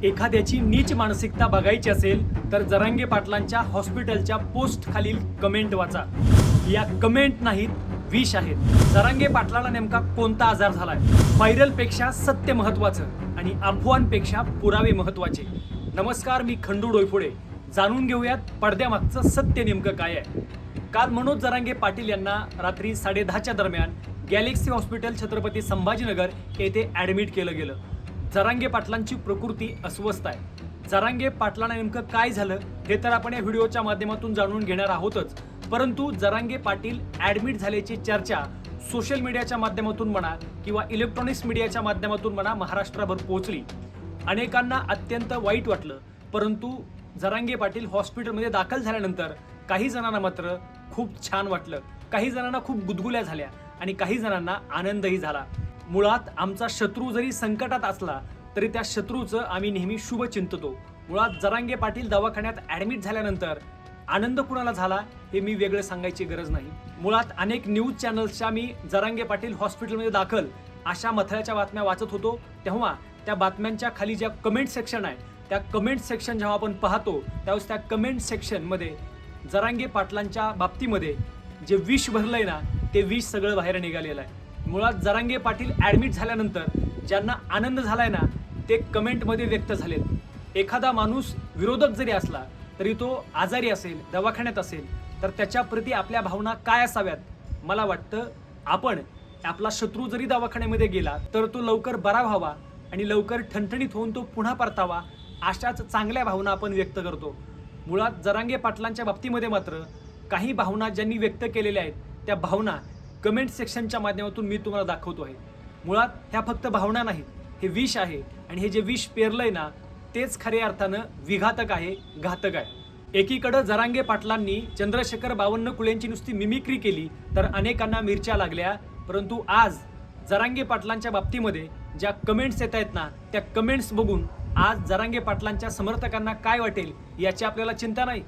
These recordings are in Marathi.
एखाद्याची नीच मानसिकता बघायची असेल तर जरांगे पाटलांच्या हॉस्पिटलच्या पोस्ट खालील कमेंट वाचा. या कमेंट नाहीत, विष आहेत. जरांगे पाटलाला नेमका कोणता आजार झालाय? व्हायरल पेक्षा सत्य महत्वाचं आणि अफवांपेक्षा पुरावे महत्वाचे. नमस्कार, मी खंडू डोईफोडे. जाणून घेऊयात पडद्यामागचं सत्य नेमकं काय आहे. काल मनोज जरांगे पाटील यांना रात्री 10:30च्या दरम्यान गॅलेक्सी हॉस्पिटल छत्रपती संभाजीनगर येथे ॲडमिट केलं गेलं. जरांगे पाटलांची प्रकृती अस्वस्थ आहे. जरांगे पाटलांना नेमकं काय झालं हे तर आपण या व्हिडिओच्या माध्यमातून जाणून घेणार आहोतच, परंतु जरांगे पाटील ॲडमिट झाल्याची चर्चा सोशल मीडियाच्या माध्यमातून म्हणा किंवा इलेक्ट्रॉनिक्स मीडियाच्या माध्यमातून म्हणा महाराष्ट्राभर पोहोचली. अनेकांना अत्यंत वाईट वाटलं, परंतु जरांगे पाटील हॉस्पिटलमध्ये दाखल झाल्यानंतर काही जणांना मात्र खूप छान वाटलं, काही जणांना खूप गुदगुल्या झाल्या आणि काही जणांना आनंदही झाला. मुळात आमचा शत्रू जरी संकटात असला तरी त्या शत्रूचं आम्ही नेहमी शुभ चिंततो. मुळात जरांगे पाटील दवाखान्यात ॲडमिट झाल्यानंतर आनंद कुणाला झाला हे मी वेगळं सांगायची गरज नाही. मुळात अनेक न्यूज चॅनल्सच्या मी जरांगे पाटील हॉस्पिटलमध्ये दाखल अशा मथळ्याच्या बातम्या वाचत होतो, तेव्हा त्या बातम्यांच्या खाली ज्या कमेंट सेक्शन आहे त्या कमेंट सेक्शन जेव्हा आपण पाहतो त्यावेळेस त्या कमेंट सेक्शनमध्ये जरांगे पाटलांच्या बाबतीमध्ये जे विष भरलंय ना ते विष सगळं बाहेर निघालेलं आहे. मुळात जरांगे पाटील ॲडमिट झाल्यानंतर ज्यांना आनंद झालाय ना ते कमेंटमध्ये व्यक्त झालेत. एखादा माणूस विरोधक जरी असला तरी तो आजारी असेल, दवाखान्यात असेल तर त्याच्याप्रती आपल्या भावना काय असाव्यात. मला वाटतं आपण आपला शत्रू जरी दवाखान्यामध्ये गेला तर तो लवकर बरा व्हावा आणि लवकर ठणठणीत होऊन तो पुन्हा परतावा, अशाच चांगल्या भावना आपण व्यक्त करतो. मुळात जरांगे पाटलांच्या बाबतीमध्ये मात्र काही भावना ज्यांनी व्यक्त केलेल्या आहेत त्या भावना कमेंट सेक्शनच्या माध्यमातून मी तुम्हाला दाखवतो आहे. मुळात ह्या फक्त भावना नाहीत, हे विष आहे आणि हे जे विष पेरलंय ना तेच खऱ्या अर्थानं विघातक आहे, घातक आहे. एकीकडं जरांगे पाटलांनी चंद्रशेखर बावनकुळेंची नुसती मिमिक्री केली तर अनेकांना मिरच्या लागल्या, परंतु आज जरांगे पाटलांच्या बाबतीमध्ये ज्या कमेंट्स येत आहेत ना त्या कमेंट्स बघून आज जरांगे पाटलांच्या समर्थकांना काय वाटेल याची आपल्याला चिंता नाही.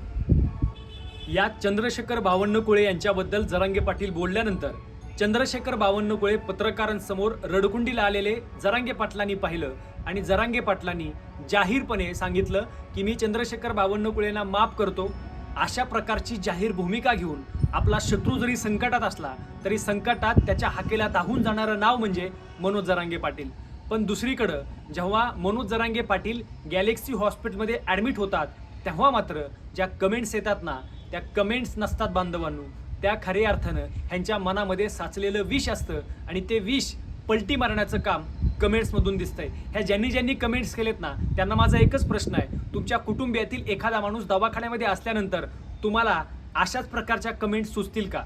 यात चंद्रशेखर बावनकुळे यांच्याबद्दल जरांगे पाटील बोलल्यानंतर चंद्रशेखर बावनकुळे पत्रकारांसमोर रडकुंडीला आलेले जरांगे पाटलांनी पाहिलं आणि जरांगे पाटलांनी जाहीरपणे सांगितलं की मी चंद्रशेखर बावनकुळेंना माफ करतो. अशा प्रकारची जाहीर भूमिका घेऊन आपला शत्रू जरी संकटात असला तरी संकटात त्याच्या हाकेला धावून जाणारं नाव म्हणजे मनोज जरांगे पाटील. पण दुसरीकडं जेव्हा मनोज जरांगे पाटील गॅलेक्सी हॉस्पिटलमध्ये ॲडमिट होतात तेव्हा मात्र ज्या कमेंट्स येतात ना त्या कमेंट्स नसतात बांधवांनो, त्या खऱ्या अर्थानं ह्यांच्या मनामध्ये साचलेलं विष असतं आणि ते विष पलटी मारण्याचं काम कमेंट्समधून दिसतंय. ह्या ज्यांनी कमेंट्स केलेत ना त्यांना माझा एकच प्रश्न आहे, तुमच्या कुटुंबियातील एखादा माणूस दवाखान्यामध्ये असल्यानंतर तुम्हाला अशाच प्रकारच्या कमेंट्स सुचतील का?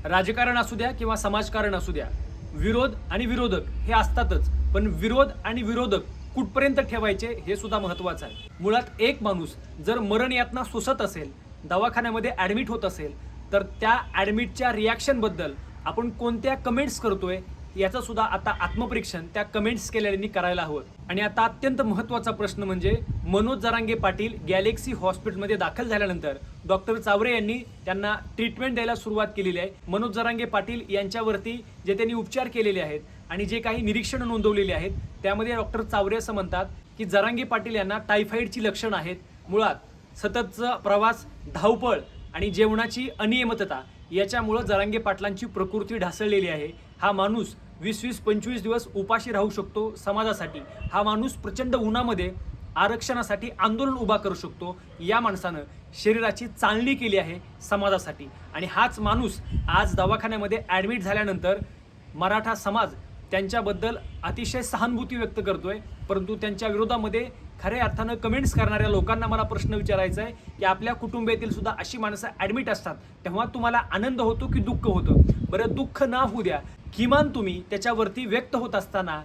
राजकारण असू द्या किंवा समाजकारण असू द्या, विरोध आणि विरोधक हे असतातच, पण विरोध आणि विरोधक कुठपर्यंत ठेवायचे हे सुद्धा महत्त्वाचं आहे. मुळात एक माणूस जर मरण यातना सोसत असेल, दवाखान्यामध्ये ॲडमिट होत असेल तर त्या ॲडमिटच्या रिॲक्शनबद्दल आपण कोणत्या कमेंट्स करतोय याचं सुद्धा आता आत्मपरीक्षण त्या कमेंट्स केलेल्यांनी करायला हवं. आणि आता अत्यंत महत्त्वाचा प्रश्न म्हणजे मनोज जरांगे पाटील गॅलेक्सी हॉस्पिटलमध्ये दाखल झाल्यानंतर डॉक्टर चावरे यांनी त्यांना ट्रीटमेंट द्यायला सुरुवात केलेली आहे. मनोज जरांगे पाटील यांच्यावरती जे त्यांनी उपचार केलेले आहेत आणि जे काही निरीक्षणं नोंदवलेली आहेत त्यामध्ये डॉक्टर चावरे असं म्हणतात की जरांगे पाटील यांना टायफॉईडची लक्षणं आहेत. मुळात सततचा प्रवास, धावपळ आणि जेवणाची अनियमितता याच्यामुळं जरांगे पाटलांची प्रकृती ढासळलेली आहे. हा माणूस 20-25 दिवस उपाशी राहू शकतो समाजासाठी. हा माणूस प्रचंड उन्हामध्ये आरक्षणासाठी आंदोलन उभा करू शकतो. या माणसानं शरीराची चालणी केली आहे समाजासाठी आणि हाच माणूस आज दवाखान्यामध्ये ॲडमिट झाल्यानंतर मराठा समाज त्यांच्याबद्दल अतिशय सहानुभूती व्यक्त करतोय, परंतु त्यांच्या विरोधामध्ये खऱ्या अर्थानं कमेंट्स करणाऱ्या लोकांना मला प्रश्न विचारायचा आहे की आपल्या कुटुंबातील सुद्धा अशी माणसं ॲडमिट असतात तेव्हा तुम्हाला आनंद होतो की दुःख होतं? बरं, दुःख ना होऊ द्या, किमान तुम्ही त्याच्यावरती व्यक्त होत असताना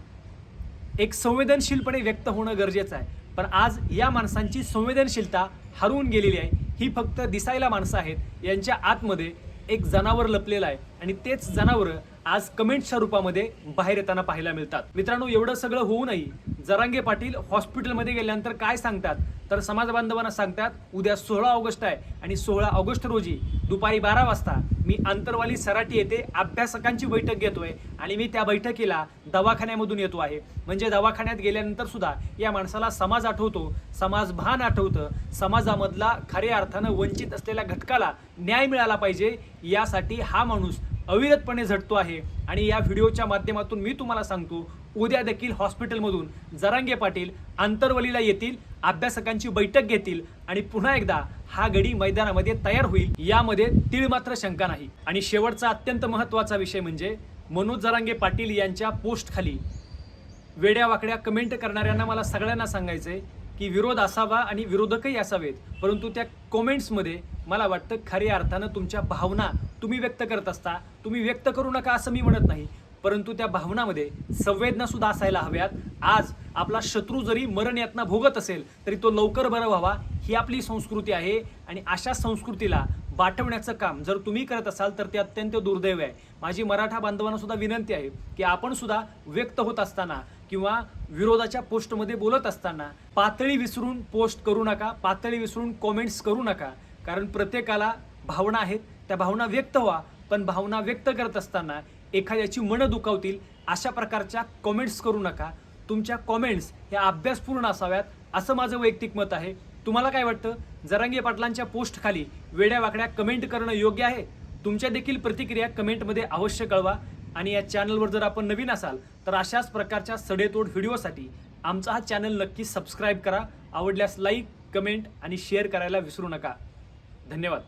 एक संवेदनशीलपणे व्यक्त होणं गरजेचं आहे. पण आज या माणसांची संवेदनशीलता हरवून गेलेली आहे. ही फक्त दिसायला माणसं आहेत, यांच्या आतमध्ये एक जनावर लपलेलं आहे आणि तेच जनावरं आज कमेंट्सच्या रूपामध्ये बाहेर येताना पाहायला मिळतात. मित्रांनो, एवढं सगळं होऊनही जरांगे पाटील हॉस्पिटलमध्ये गेल्यानंतर काय सांगतात तर समाज बांधवांना सांगतात उद्या 16 ऑगस्ट आहे आणि 16 ऑगस्ट रोजी दुपारी 12 वाजता मी आंतरवाली सराटी येथे अभ्यासकांची बैठक घेतोय आणि मी त्या बैठकीला दवाखान्यामधून येतो आहे. म्हणजे दवाखान्यात गेल्यानंतर सुद्धा या माणसाला समाज आठवतो, समाज भान आठवतं, समाजामधला खऱ्या अर्थानं वंचित असलेल्या घटकाला न्याय मिळाला पाहिजे यासाठी हा माणूस अविरतपणे झटतो आहे. आणि या व्हिडिओच्या माध्यमातून मी तुम्हाला सांगतो उद्या देखील हॉस्पिटलमधून जरांगे पाटील आंतरवलीला येतील, अभ्यासकांची बैठक घेतील आणि पुन्हा एकदा हा गडी मैदानामध्ये तयार होईल यामध्ये तीळ मात्र शंका नाही. आणि शेवटचा अत्यंत महत्त्वाचा विषय म्हणजे मनोज जरांगे पाटील यांच्या पोस्ट खाली वेड्यावाकड्या कमेंट करणाऱ्यांना मला सगळ्यांना सांगायचंय की विरोध असावा आणि विरोधकही असावेत, परंतु त्या कमेंट्समध्ये मला वाटतं खऱ्या अर्थानं तुमच्या भावना तुम्ही व्यक्त करत असता. तुम्ही व्यक्त करू नका असं मी म्हणत नाही, परंतु त्या भावनामध्ये संवेदना सुद्धा असायला हव्यात. आज आपला शत्रू जरी मरण यातना भोगत असेल तरी तो लवकर बरा व्हावा ही आपली संस्कृती आहे आणि अशा संस्कृतीला बाटवण्याचं काम जर तुम्ही करत असाल तर ते अत्यंत दुर्दैव आहे. माझी मराठा बांधवांना सुद्धा विनंती आहे की आपण सुद्धा व्यक्त होत असताना किंवा विरोधाच्या पोस्टमध्ये बोलत असताना पातळी विसरून पोस्ट करू नका, पातळी विसरून कॉमेंट्स करू नका. कारण प्रत्येकाला भावना आहेत, त्या भावना व्यक्त व्हा, पण भावना व्यक्त करत असताना एखाद्याची मनं दुखावतील अशा प्रकारच्या कॉमेंट्स करू नका. तुमच्या कॉमेंट्स ह्या अभ्यासपूर्ण असाव्यात असं माझं वैयक्तिक मत आहे. तुम्हाला काय वाटतं? जरांगे पाटलांच्या पोस्ट खाली वेड्यावाकड्या कमेंट करणं योग्य आहे? तुमच्या देखील प्रतिक्रिया कमेंटमध्ये अवश्य कळवा. आणि या चॅनलवर जर आपण नवीन असाल तर अशाच प्रकारच्या सडेतोड व्हिडिओसाठी आमचा हा चॅनल नक्की सबस्क्राईब करा. आवडल्यास लाईक, कमेंट आणि शेअर करायला विसरू नका. धन्यवाद.